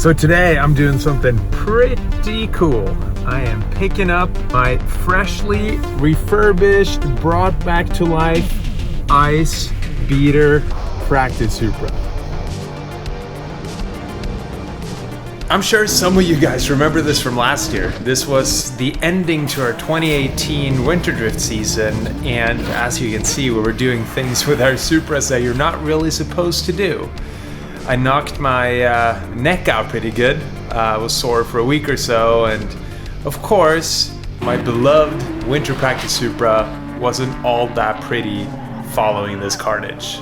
So today I'm doing something pretty cool. I am picking up my freshly refurbished, brought back to life ice beater practice Supra. I'm sure some of you guys remember this from last year. This was the ending to our 2018 winter drift season, and as you can see, we were doing things with our Supras that you're not really supposed to do. I knocked my neck out pretty good. I was sore for a week or so, and of course, my beloved winter practice Supra wasn't all that pretty following this carnage.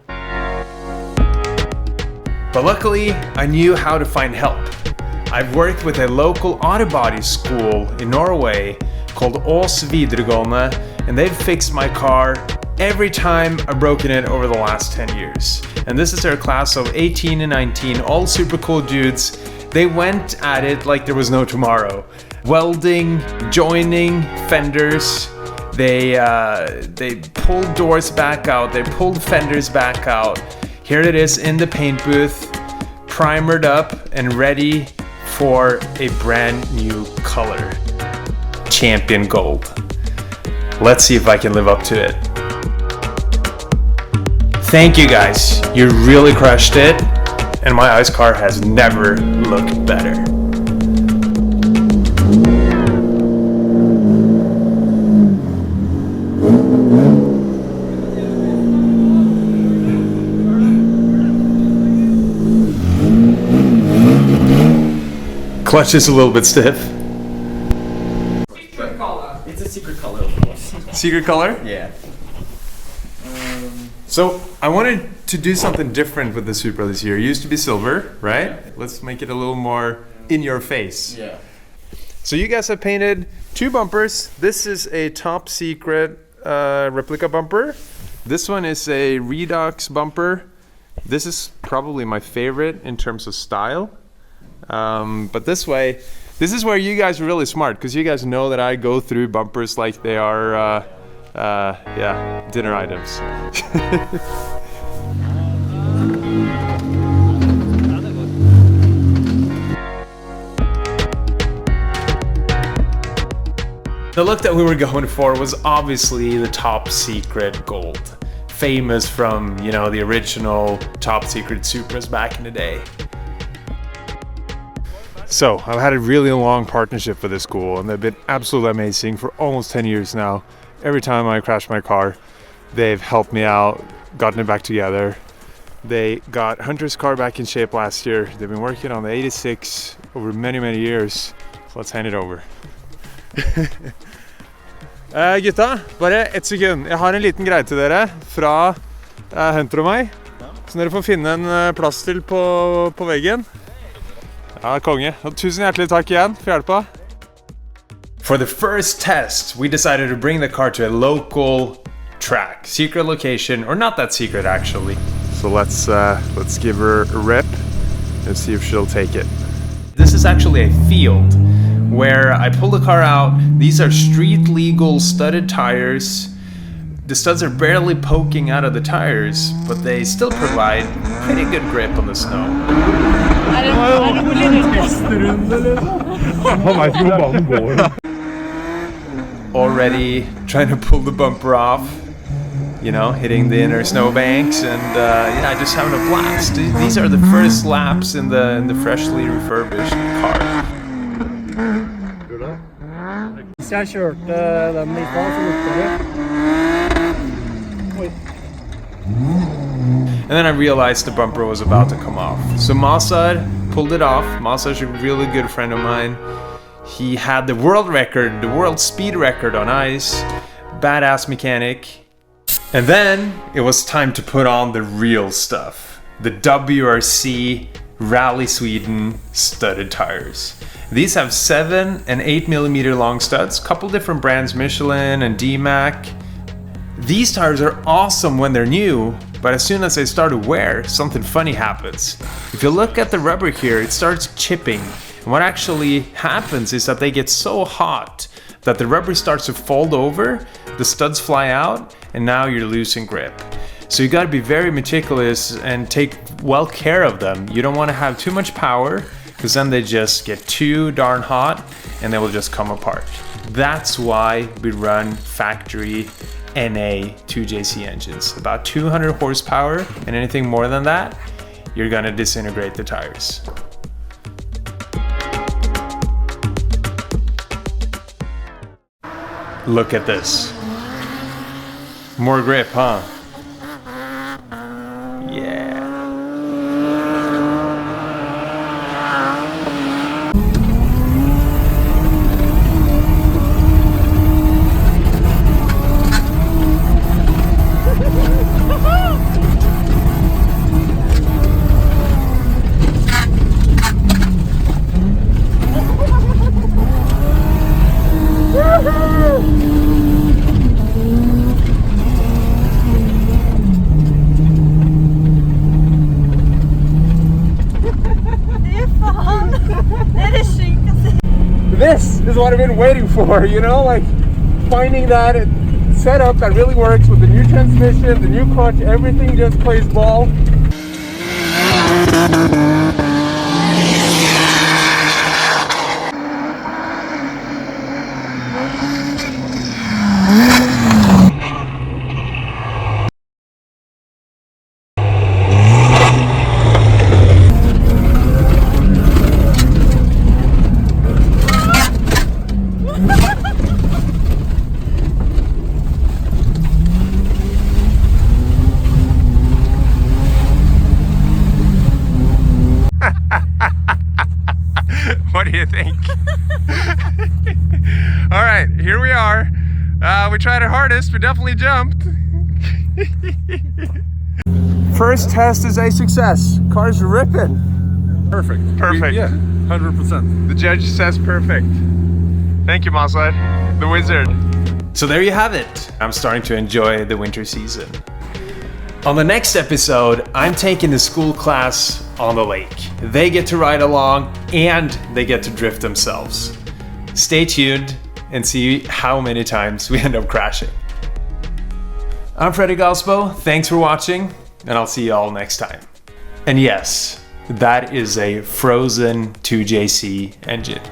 But luckily, I knew how to find help. I've worked with a local auto body school in Norway called Ås Videregående, and they've fixed my car every time I've broken it over the last 10 years. And this is their class of 18 and 19, all super cool dudes. They went at it like there was no tomorrow. Welding, joining fenders. They pulled doors back out, they pulled fenders back out. Here it is in the paint booth, primered up and ready for a brand new color. Champion Gold. Let's see if I can live up to it. Thank you guys, you really crushed it, and my ice car has never looked better. Clutch is a little bit stiff. Secret color. It's a secret color, of course. Secret color? Yeah. So I wanted to do something different with the Supra this year. It used to be silver, right? Yeah. Let's make it a little more in your face. Yeah. So you guys have painted two bumpers. This is a top secret replica bumper. This one is a Redux bumper. This is probably my favorite in terms of style. But this is where you guys are really smart, because you guys know that I go through bumpers like they are, dinner items. The look that we were going for was obviously the top secret gold. Famous from, you know, the original top secret Supras back in the day. So I've had a really long partnership with this school, and they've been absolutely amazing for almost 10 years now. Every time I crash my car, they've helped me out, gotten it back together. They got Hunter's car back in shape last year. They've been working on the 86 over many, many years. So let's hand it over. Gutta, bare ett sekund. Jeg har en liten greie til dere fra Hunter og meg, som dere får finne en plass til på veggen. Ja, konge. Og tusen hjertelig takk igjen for hjelpa. For the first test, we decided to bring the car to a local track, secret location, or not that secret actually. So let's give her a rip and see if she'll take it. This is actually a field where I pull the car out. These are street legal studded tires. The studs are barely poking out of the tires, but they still provide pretty good grip on the snow. Already trying to pull the bumper off, you know, hitting the inner snowbanks, and yeah, just having a blast. These are the first laps in the freshly refurbished car. Jeg kjørte den I stad, så lukter det. Oi. And then I realized the bumper was about to come off. So Mazhar pulled it off. Mazhar's a really good friend of mine. He had the world record, the world speed record on ice. Badass mechanic. And then it was time to put on the real stuff. The WRC Rally Sweden studded tires. These have 7 and 8 millimeter long studs, couple different brands, Michelin and D-Mac. These tires are awesome when they're new, but as soon as they start to wear, something funny happens. If you look at the rubber here, it starts chipping. And what actually happens is that they get so hot that the rubber starts to fold over, the studs fly out, and now you're losing grip. So you got to be very meticulous and take well care of them. You don't want to have too much power, because then they just get too darn hot and they will just come apart. That's why we run factory NA 2JC engines. About 200 horsepower, and anything more than that, you're gonna disintegrate the tires. Look at this. More grip, huh? Yeah. This is what I've been waiting for, you know, like finding that setup that really works with the new transmission, the new clutch, everything just plays ball. What do you think? All right, here we are. We tried our hardest, we definitely jumped. First test is a success. Car's ripping. Perfect. Perfect. Yeah, 100%. The judge says perfect. Thank you, Mazhar, the wizard. So there you have it. I'm starting to enjoy the winter season. On the next episode, I'm taking the school class on the lake. They get to ride along and they get to drift themselves. Stay tuned and see how many times we end up crashing. I'm Fredric. Thanks for watching, and I'll see you all next time. And yes, that is a frozen 2JC engine.